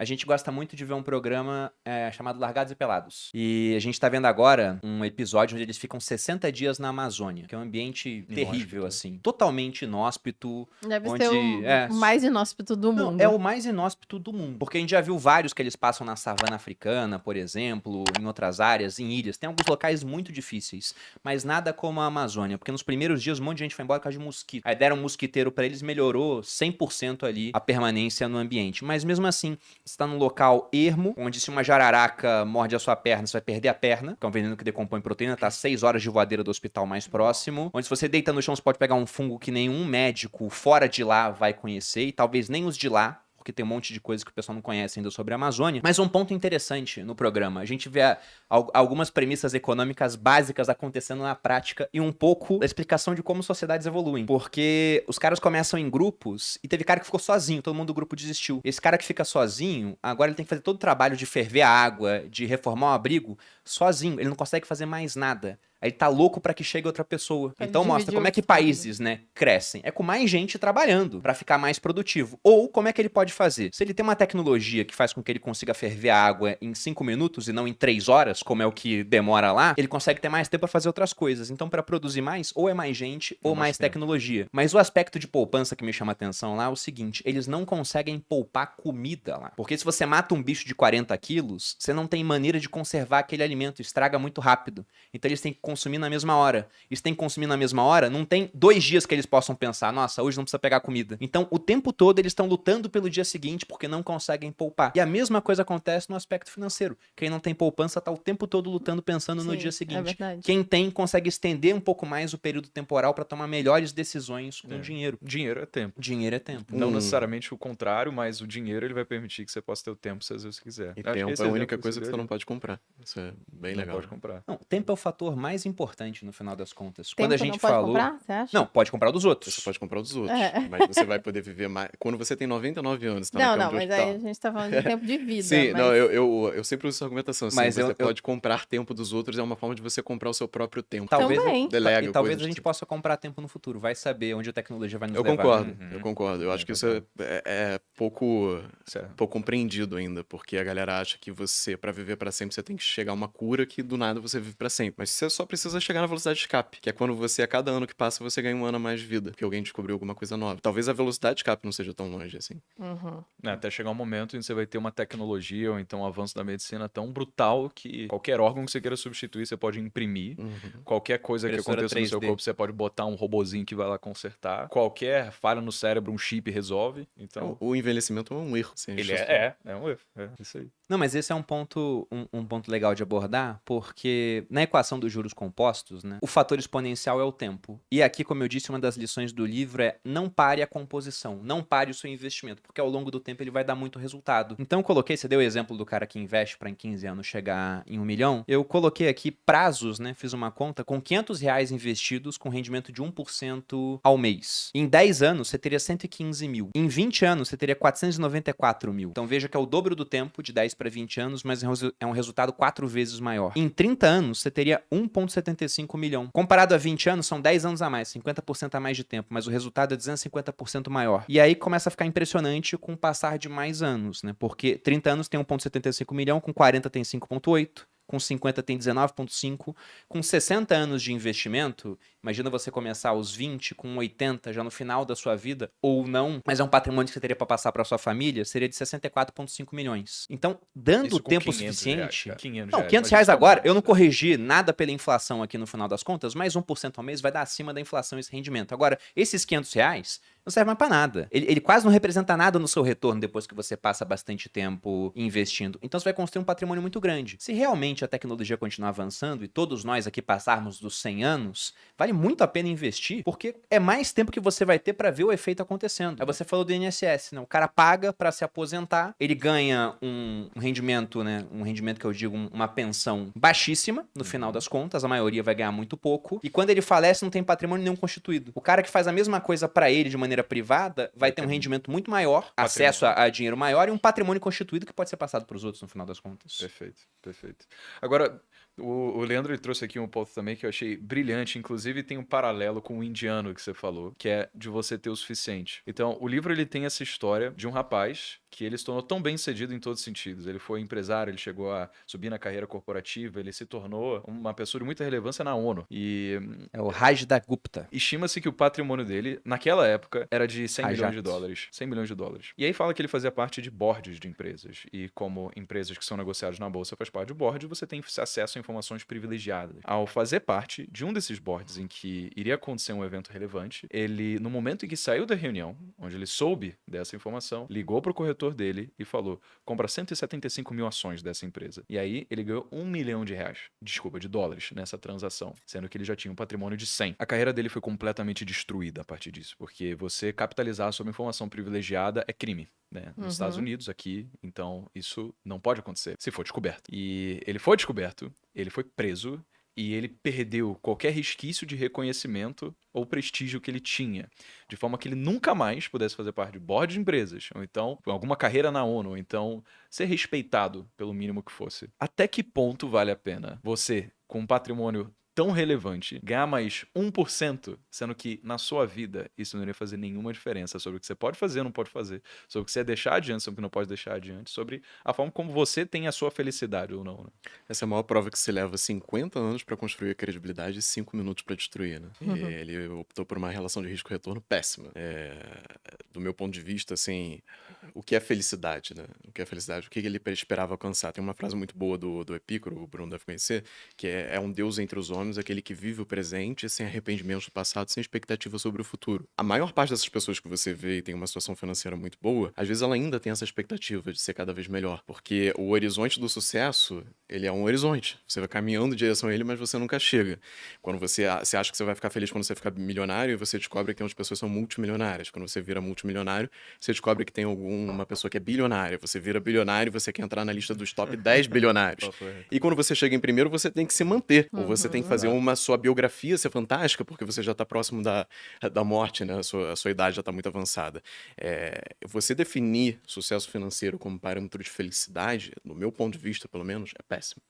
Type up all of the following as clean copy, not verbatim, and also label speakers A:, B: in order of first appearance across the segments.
A: A gente gosta muito de ver um programa chamado Largados e Pelados. E a gente tá vendo agora um episódio onde eles ficam 60 dias na Amazônia, que é um ambiente terrível, assim. Totalmente inóspito.
B: Deve
A: onde,
B: ser o mais inóspito do mundo.
A: É o mais inóspito do mundo. Porque a gente já viu vários que eles passam na savana africana, por exemplo, em outras áreas, em ilhas. Tem alguns locais muito difíceis, mas nada como a Amazônia. Porque nos primeiros dias um monte de gente foi embora por causa de mosquito. Aí deram um mosquiteiro pra eles, melhorou 100% ali a permanência no ambiente. Mas mesmo assim, você tá num local ermo, onde se uma jararaca morde a sua perna, você vai perder a perna, que é um veneno que decompõe proteína, tá 6 horas de voadeira do hospital mais próximo. Onde se você deita no chão, você pode pegar um fungo que nenhum médico fora de lá vai conhecer, e talvez nem os de lá, porque tem um monte de coisa que o pessoal não conhece ainda sobre a Amazônia. Mas um ponto interessante no programa, a gente vê algumas premissas econômicas básicas acontecendo na prática e um pouco da explicação de como sociedades evoluem. Porque os caras começam em grupos e teve cara que ficou sozinho, todo mundo do grupo desistiu. Esse cara que fica sozinho, agora ele tem que fazer todo o trabalho de ferver a água, de reformar o abrigo, sozinho. Ele não consegue fazer mais nada. Aí ele tá louco pra que chegue outra pessoa.
B: Pra
A: Então mostra
B: dividir
A: como é
B: o
A: que
B: fardo.
A: países, né, crescem. É com mais gente trabalhando pra ficar mais produtivo. Ou como é que ele pode fazer? Se ele tem uma tecnologia que faz com que ele consiga ferver a água em 5 minutos e não em 3 horas, como é o que demora lá, ele consegue ter mais tempo pra fazer outras coisas. Então pra produzir mais, ou é mais gente, ou mais tecnologia. Mas o aspecto de poupança que me chama a atenção lá é o seguinte, eles não conseguem poupar comida lá. Porque se você mata um bicho de 40 quilos, você não tem maneira de conservar aquele alimento, estraga muito rápido. Então eles têm que consumir na mesma hora. Eles têm que consumir na mesma hora, não tem 2 dias que eles possam pensar, nossa, hoje não precisa pegar comida. Então, o tempo todo eles estão lutando pelo dia seguinte porque não conseguem poupar. E a mesma coisa acontece no aspecto financeiro. Quem não tem poupança tá o tempo todo lutando pensando no
B: Sim,
A: dia
B: é
A: seguinte.
B: verdade.
A: Quem tem consegue estender um pouco mais o período temporal para tomar melhores decisões com dinheiro.
C: Dinheiro é tempo.
A: Dinheiro é tempo.
C: Não necessariamente o contrário, mas o dinheiro ele vai permitir que você possa ter o tempo se às vezes você quiser.
D: E
C: Acho que
D: tempo
C: esse
D: é a
C: exemplo
D: única
C: que
D: coisa que você
C: deu
D: não
C: ali,
D: pode comprar. Isso é bem
C: não
D: legal.
C: pode comprar.
A: Não, tempo é o fator mais importante no final das contas. Quando
B: Tempo
A: a gente
B: não pode
A: falou...
B: comprar, você acha?
A: Não, pode comprar o dos outros.
D: Você pode comprar os outros,
B: É.
D: mas você vai poder viver mais. Quando você tem 99 anos, tá na
B: Não,
D: cama
B: não,
D: de
B: mas
D: hospital.
B: aí a gente tá falando de tempo de vida.
D: Sim,
B: mas...
D: não, eu sempre uso essa argumentação. Assim,
A: Mas
D: você
A: eu-
D: pode comprar tempo dos outros, é uma forma de você comprar o seu próprio tempo.
A: Talvez,
B: Também.
D: Delega,
A: e talvez
D: coisas
A: a gente
D: tipo.
A: possa comprar tempo no futuro. Vai saber onde a tecnologia vai nos
D: Eu
A: levar.
D: concordo, eu concordo. Eu acho que isso é pouco
C: Certo.
D: compreendido ainda, porque a galera acha que você, pra viver pra sempre, você tem que chegar a uma cura que do nada você vive pra sempre. Mas você só precisa chegar na velocidade de escape, que é quando você, a cada ano que passa, você ganha um ano a mais de vida, porque alguém descobriu alguma coisa nova. Talvez a velocidade de escape não seja tão longe assim.
B: Uhum.
C: Né, até chegar um momento em que você vai ter uma tecnologia ou então um avanço da medicina tão brutal que qualquer órgão que você queira substituir, você pode imprimir. Qualquer coisa que
A: Impressora
C: aconteça no seu
A: 3D.
C: corpo, você pode botar um robozinho que vai lá consertar. Qualquer falha no cérebro, um chip resolve. Então,
D: O envelhecimento é um erro. Assim,
C: ele
D: isso
C: é um erro. É isso aí.
A: Não, mas esse é um ponto legal de abordar, porque na equação dos juros compostos, né, o fator exponencial é o tempo. E aqui, como eu disse, uma das lições do livro é não pare a composição, não pare o seu investimento, porque ao longo do tempo ele vai dar muito resultado. Então eu coloquei, você deu o exemplo do cara que investe para em 15 anos chegar em 1 milhão, eu coloquei aqui prazos, né, fiz uma conta com R$ 500 investidos com rendimento de 1% ao mês. Em 10 anos você teria 115 mil. Em 20 anos você teria 494 mil. Então veja que é o dobro do tempo, de 10 para 20 anos, mas é um resultado 4 vezes maior. Em 30 anos, você teria 1,75 milhão. Comparado a 20 anos, são 10 anos a mais, 50% a mais de tempo, mas o resultado é 250% maior. E aí começa a ficar impressionante com o passar de mais anos, né? Porque 30 anos tem 1,75 milhão, com 40 tem 5,8. Com 50 tem 19,5. Com 60 anos de investimento, imagina você começar aos 20, com 80 já no final da sua vida, ou não, mas é um patrimônio que você teria para passar para sua família, seria de 64,5 milhões. Então, dando
C: Isso com
A: tempo
C: 500
A: suficiente...
C: reais, cara. 500
A: Não,
C: reais,
A: 500
C: mas
A: reais
C: isso é
A: agora,
C: bom,
A: eu não
C: né?
A: corrigi nada pela inflação aqui no final das contas, mas 1% ao mês vai dar acima da inflação esse rendimento. Agora, esses 500 reais não serve mais para nada. Ele quase não representa nada no seu retorno depois que você passa bastante tempo investindo. Então você vai construir um patrimônio muito grande. Se realmente a tecnologia continuar avançando e todos nós aqui passarmos dos 100 anos, vale muito a pena investir, porque é mais tempo que você vai ter para ver o efeito acontecendo. Aí você falou do INSS, né? O cara paga para se aposentar, ele ganha um rendimento, né? Um rendimento que eu digo, uma pensão baixíssima, no final das contas, a maioria vai ganhar muito pouco, e quando ele falece não tem patrimônio nenhum constituído. O cara que faz a mesma coisa para ele de maneira privada vai ter um rendimento muito maior, acesso a dinheiro maior e um patrimônio constituído que pode ser passado para os outros no final das contas.
C: Perfeito, perfeito. Agora, O Leandro ele trouxe aqui um ponto também que eu achei brilhante, inclusive tem um paralelo com o indiano que você falou, que é de você ter o suficiente. Então, o livro ele tem essa história de um rapaz que ele se tornou tão bem sucedido em todos os sentidos. Ele foi empresário, ele chegou a subir na carreira corporativa, ele se tornou uma pessoa de muita relevância na ONU. E
A: É o Rajda Gupta.
C: estima-se que o patrimônio dele, naquela época, era de 100 milhões de
A: Rajat.
C: dólares. 100 milhões de dólares. E aí fala que ele fazia parte de boards de empresas. E como empresas que são negociadas na bolsa faz parte do board, você tem acesso a informações privilegiadas. Ao fazer parte de um desses boards em que iria acontecer um evento relevante, ele, no momento em que saiu da reunião, onde ele soube dessa informação, ligou pro corretor dele e falou: compra 175 mil ações dessa empresa. E aí ele ganhou R$1 milhão de dólares nessa transação, sendo que ele já tinha um patrimônio de 100. A carreira dele foi completamente destruída a partir disso, porque você capitalizar sobre informação privilegiada é crime, né? Nos Estados Unidos, aqui, então isso não pode acontecer se for descoberto. E ele foi descoberto, ele foi preso e ele perdeu qualquer resquício de reconhecimento ou prestígio que ele tinha, de forma que ele nunca mais pudesse fazer parte de board de empresas, ou então alguma carreira na ONU, ou então ser respeitado pelo mínimo que fosse. Até que ponto vale a pena você, com um patrimônio tão relevante, ganhar mais 1%, sendo que na sua vida isso não iria fazer nenhuma diferença sobre o que você pode fazer ou não pode fazer, sobre o que você ia deixar adiante, sobre o que não pode deixar adiante, sobre a forma como você tem a sua felicidade ou não, né?
D: Essa é a maior prova que se leva 50 anos pra construir a credibilidade e 5 minutos pra destruir, né? E ele optou por uma relação de risco-retorno péssima. Do meu ponto de vista, assim, o que é felicidade, né? O que é felicidade? O que ele esperava alcançar? Tem uma frase muito boa do Epicuro, o Bruno deve conhecer, que é um Deus entre os homens, aquele que vive o presente sem arrependimentos do passado, sem expectativa sobre o futuro. A maior parte dessas pessoas que você vê e tem uma situação financeira muito boa, às vezes ela ainda tem essa expectativa de ser cada vez melhor, porque o horizonte do sucesso, ele é um horizonte. Você vai caminhando em direção a ele, mas você nunca chega. Quando você acha que você vai ficar feliz quando você ficar milionário, e você descobre que tem umas pessoas que são multimilionárias. Quando você vira multimilionário, você descobre que tem uma pessoa que é bilionária. Você vira bilionário e você quer entrar na lista dos top 10 bilionários. E quando você chega em primeiro, você tem que se manter. Ou você tem que fazer uma sua biografia ser fantástica, porque você já está próximo da morte, né? A sua idade já está muito avançada. Você definir sucesso financeiro como parâmetro de felicidade, no meu ponto de vista, pelo menos, é péssimo.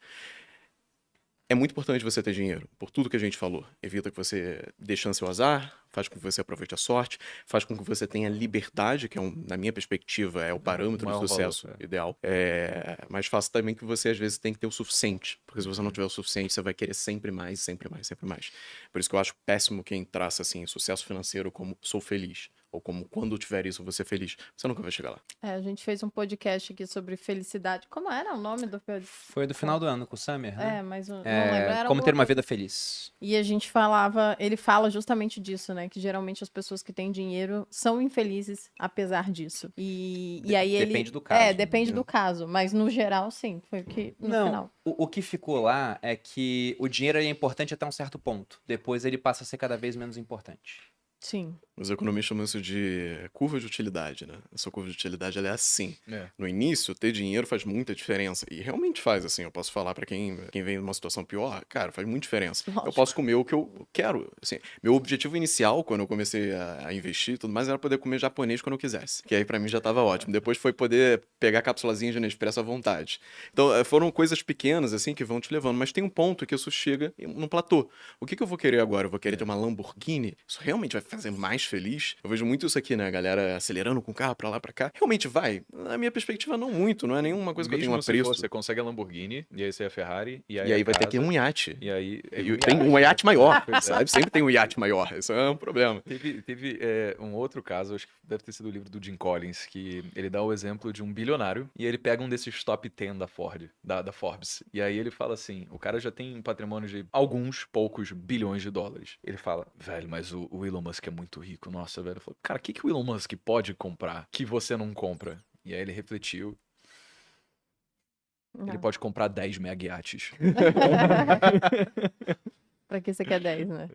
D: É muito importante você ter dinheiro, por tudo que a gente falou. Evita que você dê chance ao azar, faz com que você aproveite a sorte, faz com que você tenha liberdade, que na minha perspectiva, é o parâmetro do sucesso ideal. Mas faça também que você, às vezes, tem que ter o suficiente. Porque se você não tiver o suficiente, você vai querer sempre mais, sempre mais, sempre mais. Por isso que eu acho péssimo quem traça, assim, sucesso financeiro como sou feliz. Ou como quando eu tiver isso, eu vou ser feliz. Você nunca vai chegar lá.
B: A gente fez um podcast aqui sobre felicidade. Como era o nome do podcast?
A: Foi do final do ano com o Summer, né?
B: Mas não lembro. Era
A: Como ter uma
B: alguma
A: vida feliz.
B: E a gente ele fala justamente disso, né? Que geralmente as pessoas que têm dinheiro são infelizes apesar disso. E aí ele...
A: Depende do caso.
B: Depende do caso. Mas no geral, sim. Foi o que no final.
A: O que ficou lá é que o dinheiro é importante até um certo ponto. Depois ele passa a ser cada vez menos importante.
B: Sim.
D: Os economistas chamam isso de curva de utilidade, né? Essa curva de utilidade, ela é assim. No início, ter dinheiro faz muita diferença. E realmente faz, assim. Eu posso falar pra quem vem numa situação pior, cara, faz muita diferença.
B: Lógico.
D: Eu posso comer o que eu quero. Assim, meu objetivo inicial, quando eu comecei a investir e tudo mais, era poder comer japonês quando eu quisesse. Que aí pra mim já tava ótimo. Depois foi poder pegar cápsulazinha de Nespresso à vontade. Então, foram coisas pequenas, assim, que vão te levando. Mas tem um ponto que isso chega num platô. O que eu vou querer agora? Eu vou querer ter uma Lamborghini? Isso realmente vai fazer mais feliz? Eu vejo muito isso aqui, né? A galera acelerando com o carro pra lá, pra cá. Realmente vai? Na minha perspectiva, não muito. Não é nenhuma coisa que eu tenho apreço.
C: Você consegue a Lamborghini, e aí você é a Ferrari, e
D: aí vai ter que ir um iate.
C: E aí...
D: Tem um iate maior, sabe? Sempre tem um iate maior. Isso é um problema.
C: Teve um outro caso, acho que deve ter sido o livro do Jim Collins, que ele dá o exemplo de um bilionário, e ele pega um desses top 10 da Ford, da Forbes. E aí ele fala assim, o cara já tem um patrimônio de alguns poucos bilhões de dólares. Ele fala, velho, mas o Elon Musk é muito rico. Nossa, velho. Eu falei, cara, o que o Elon Musk pode comprar que você não compra? E aí ele refletiu.
B: Não.
C: Ele pode comprar 10 mega iates.
B: Pra que você quer 10, né?